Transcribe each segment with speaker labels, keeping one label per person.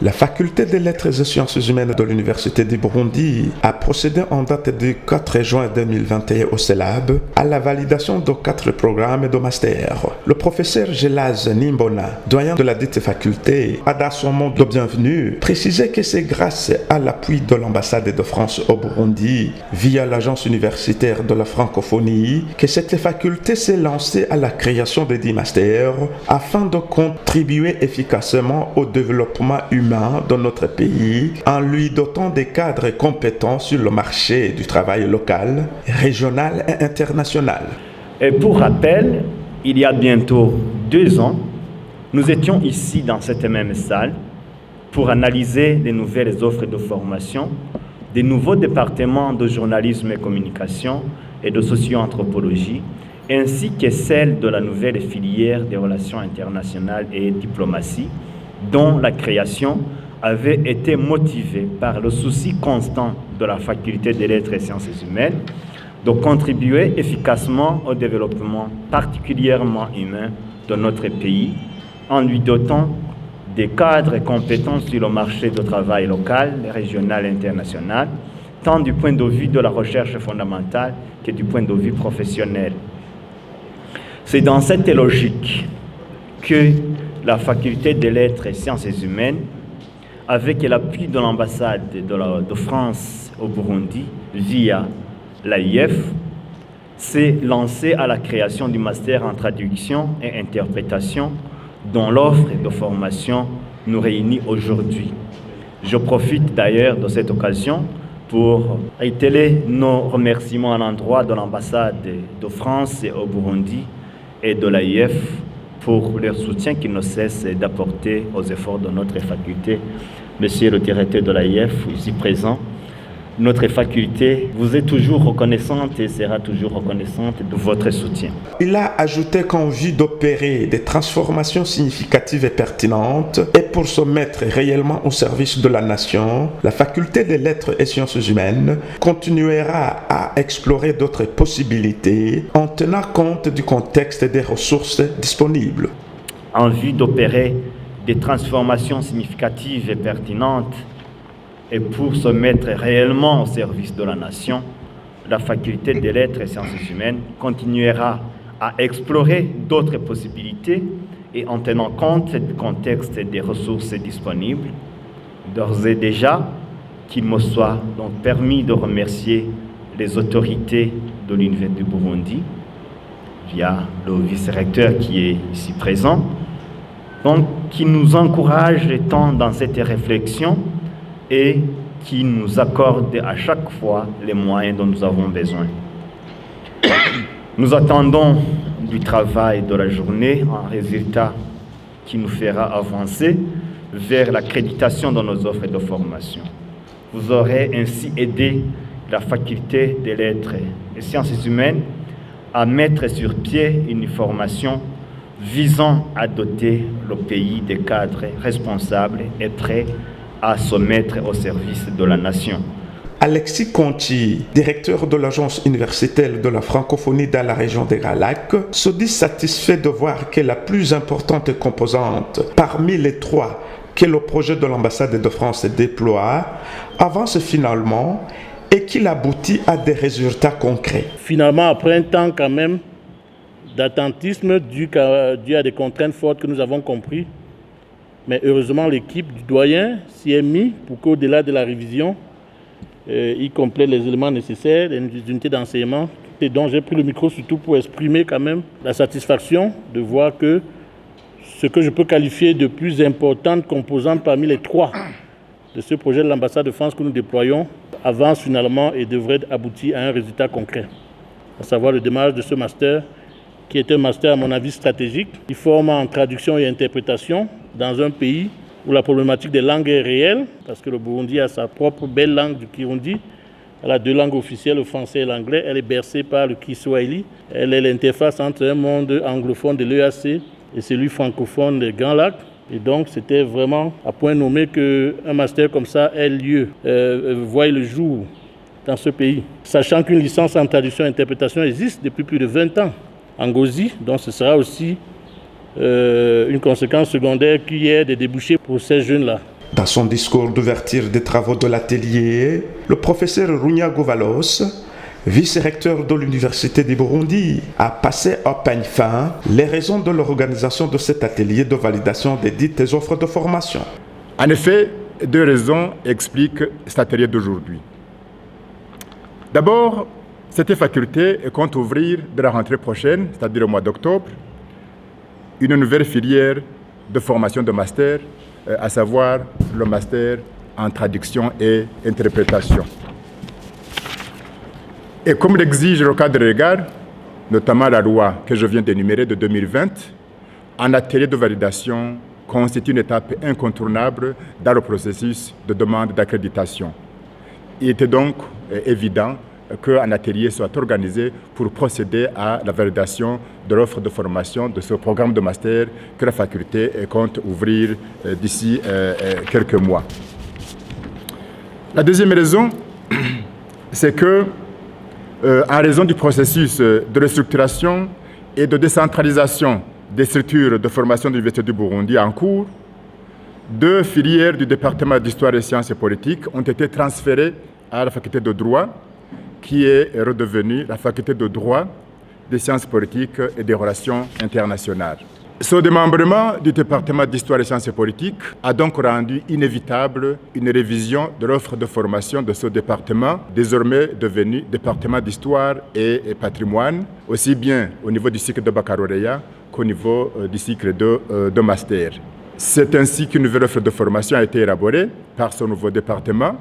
Speaker 1: La faculté des lettres et sciences humaines de l'Université du Burundi a procédé en date du 4 juin 2021 au CELAB à la validation de 4 programmes de master. Le professeur Gelaz Nimbona, doyen de la dite faculté, a dans son mot de bienvenue précisé que c'est grâce à l'appui de l'ambassade de France au Burundi, via l'agence universitaire de la francophonie, que cette faculté s'est lancée à la création des 10 masters afin de contribuer efficacement au développement humain de notre pays en lui dotant des cadres compétents sur le marché du travail local, régional et international.
Speaker 2: Et pour rappel, il y a bientôt 2 ans, nous étions ici dans cette même salle pour analyser les nouvelles offres de formation des nouveaux départements de journalisme et communication et de socio-anthropologie, ainsi que celle de la nouvelle filière des relations internationales et diplomatie, dont la création avait été motivée par le souci constant de la faculté des lettres et sciences humaines de contribuer efficacement au développement particulièrement humain de notre pays en lui dotant des cadres compétents sur le marché du travail local, régional et international, tant du point de vue de la recherche fondamentale que du point de vue professionnel. C'est dans cette logique que la faculté des lettres et sciences humaines, avec l'appui de l'ambassade de France au Burundi via l'AIF, s'est lancée à la création du master en traduction et interprétation dont l'offre de formation nous réunit aujourd'hui. Je profite d'ailleurs de cette occasion pour réitérer nos remerciements à l'endroit de l'ambassade de France au Burundi et de l'AIF pour leur soutien qui ne cesse d'apporter aux efforts de notre faculté. Monsieur le directeur de l'AIF, ici présent, notre faculté vous est toujours reconnaissante et sera toujours reconnaissante de votre soutien.
Speaker 1: Il a ajouté qu'en vue d'opérer des transformations significatives et pertinentes et pour se mettre réellement au service de la nation, la faculté des lettres et sciences humaines continuera à explorer d'autres possibilités en tenant compte du contexte et des ressources disponibles.
Speaker 2: En vue d'opérer des transformations significatives et pertinentes, et pour se mettre réellement au service de la nation, la faculté des lettres et sciences humaines continuera à explorer d'autres possibilités et en tenant compte du contexte et des ressources disponibles. D'ores et déjà, qu'il me soit donc permis de remercier les autorités de l'Université du Burundi, via le vice-recteur qui est ici présent, donc qui nous encourage tant dans cette réflexion et qui nous accorde à chaque fois les moyens dont nous avons besoin. Nous attendons du travail de la journée un résultat qui nous fera avancer vers l'accréditation de nos offres de formation. Vous aurez ainsi aidé la faculté des lettres et sciences humaines à mettre sur pied une formation visant à doter le pays des cadres responsables et prêts à se mettre au service de la nation.
Speaker 1: Alexis Conti, directeur de l'agence universitaire de la francophonie dans la région des Grands Lacs, se dit satisfait de voir que la plus importante composante parmi les 3 que le projet de l'ambassade de France déploie avance finalement et qu'il aboutit à des résultats concrets.
Speaker 3: Finalement, après un temps quand même d'attentisme dû à des contraintes fortes que nous avons compris, mais heureusement l'équipe du doyen s'y est mise pour qu'au-delà de la révision, il complète les éléments nécessaires, les unités d'enseignement, et donc j'ai pris le micro surtout pour exprimer quand même la satisfaction de voir que ce que je peux qualifier de plus importante composante parmi les 3 de ce projet de l'ambassade de France que nous déployons avance finalement et devrait aboutir à un résultat concret, à savoir le démarrage de ce master qui est un master à mon avis stratégique, qui forme en traduction et interprétation dans un pays où la problématique des langues est réelle, parce que le Burundi a sa propre belle langue du Kirundi. Elle a 2 langues officielles, le français et l'anglais. Elle est bercée par le Kiswahili. Elle est l'interface entre un monde anglophone de l'EAC et celui francophone des Grands Lacs. Et donc, c'était vraiment à point nommé qu'un master comme ça ait lieu, voie le jour dans ce pays. Sachant qu'une licence en traduction et interprétation existe depuis plus de 20 ans en Gozi, donc ce sera aussi une conséquence secondaire qu'il y ait des débouchés pour ces jeunes-là.
Speaker 1: Dans son discours d'ouverture des travaux de l'atelier, le professeur Runia Govalos, vice-recteur de l'Université du Burundi, a passé au peigne fin les raisons de l'organisation de cet atelier de validation des dites offres de formation.
Speaker 4: En effet, 2 raisons expliquent cet atelier d'aujourd'hui. D'abord, cette faculté compte ouvrir de la rentrée prochaine, c'est-à-dire au mois d'octobre, une nouvelle filière de formation de master, à savoir le master en traduction et interprétation. Et comme l'exige le cadre légal, notamment la loi que je viens d'énumérer de 2020, un atelier de validation constitue une étape incontournable dans le processus de demande d'accréditation. Il était donc évident qu'un atelier soit organisé pour procéder à la validation de l'offre de formation de ce programme de master que la faculté compte ouvrir d'ici quelques mois. La deuxième raison, c'est que, en raison du processus de restructuration et de décentralisation des structures de formation de l'Université du Burundi en cours, 2 filières du département d'Histoire et Sciences et Politiques ont été transférées à la faculté de droit, qui est redevenue la faculté de droit, des sciences politiques et des relations internationales. Ce démembrement du département d'Histoire et Sciences et Politiques a donc rendu inévitable une révision de l'offre de formation de ce département, désormais devenu département d'Histoire et Patrimoine, aussi bien au niveau du cycle de baccalauréat qu'au niveau du cycle de master. C'est ainsi qu'une nouvelle offre de formation a été élaborée par ce nouveau département,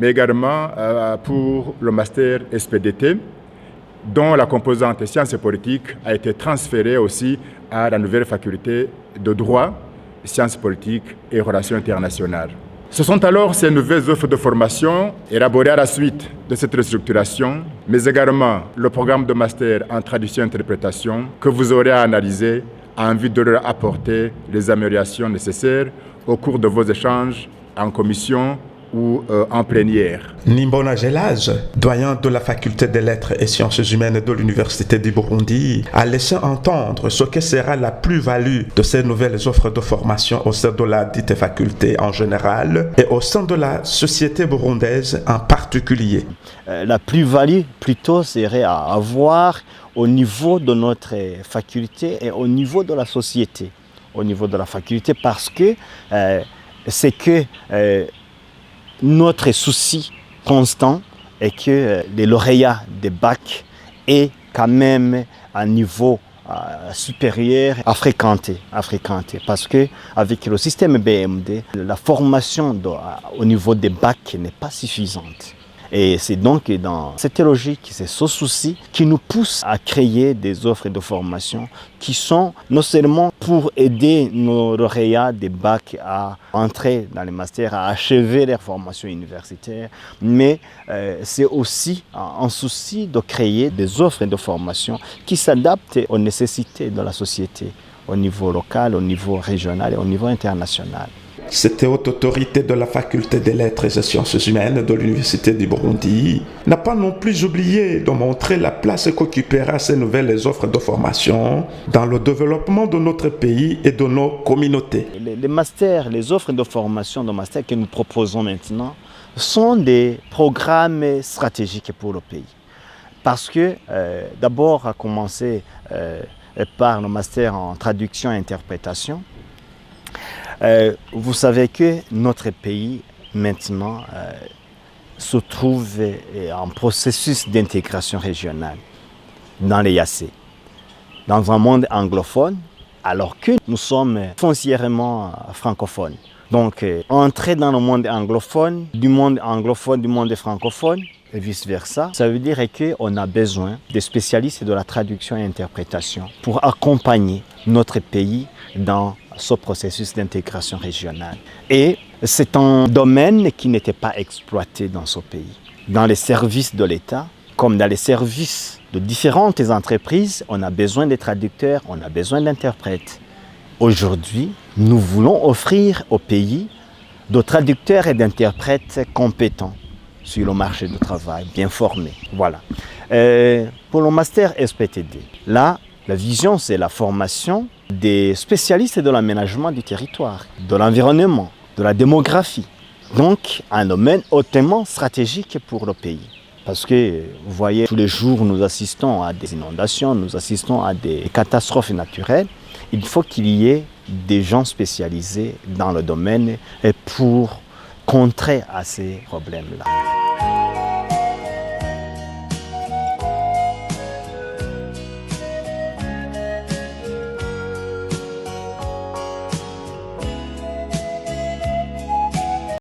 Speaker 4: mais également pour le master SPDT, dont la composante sciences et politiques a été transférée aussi à la nouvelle faculté de droit, sciences politiques et relations internationales. Ce sont alors ces nouvelles offres de formation élaborées à la suite de cette restructuration, mais également le programme de master en traduction et interprétation que vous aurez à analyser en vue de leur apporter les améliorations nécessaires au cours de vos échanges en commission ou en plénière.
Speaker 1: Nimbona Gelage, doyen de la faculté des lettres et sciences humaines de l'Université du Burundi, a laissé entendre ce que sera la plus-value de ces nouvelles offres de formation au sein de la dite faculté en général et au sein de la société burundaise en particulier.
Speaker 5: La plus-value plutôt serait à avoir au niveau de notre faculté et au niveau de la société. Au niveau de la faculté parce que c'est que notre souci constant est que les lauréats des bacs aient quand même un niveau supérieur à fréquenter. Parce que avec le système BMD, la formation au niveau des bacs n'est pas suffisante. Et c'est donc dans cette logique, c'est ce souci qui nous pousse à créer des offres de formation qui sont non seulement pour aider nos lauréats des bacs à entrer dans les masters, à achever leur formation universitaire, mais c'est aussi un souci de créer des offres de formation qui s'adaptent aux nécessités de la société, au niveau local, au niveau régional et au niveau international.
Speaker 1: Cette haute autorité de la faculté des lettres et sciences humaines de l'Université du Burundi n'a pas non plus oublié de montrer la place qu'occupera ces nouvelles offres de formation dans le développement de notre pays et de nos communautés.
Speaker 5: Les masters, les offres de formation de master que nous proposons maintenant sont des programmes stratégiques pour le pays. Parce que d'abord, à commencer par le master en traduction et interprétation, vous savez que notre pays maintenant se trouve en processus d'intégration régionale dans les IAC, dans un monde anglophone, alors que nous sommes foncièrement francophones. Donc, entrer dans le monde anglophone, du monde francophone, et vice-versa, ça veut dire qu'on a besoin des spécialistes de la traduction et interprétation pour accompagner notre pays dans ce processus d'intégration régionale. Et c'est un domaine qui n'était pas exploité dans ce pays. Dans les services de l'État, comme dans les services de différentes entreprises, on a besoin de traducteurs, on a besoin d'interprètes. Aujourd'hui, nous voulons offrir au pays de traducteurs et d'interprètes compétents sur le marché du travail, bien formés. Voilà. Pour le master SPTD, là, la vision, c'est la formation des spécialistes de l'aménagement du territoire, de l'environnement, de la démographie. Donc, un domaine hautement stratégique pour le pays. Parce que, vous voyez, tous les jours, nous assistons à des inondations, nous assistons à des catastrophes naturelles. Il faut qu'il y ait des gens spécialisés dans le domaine pour contrer à ces problèmes-là.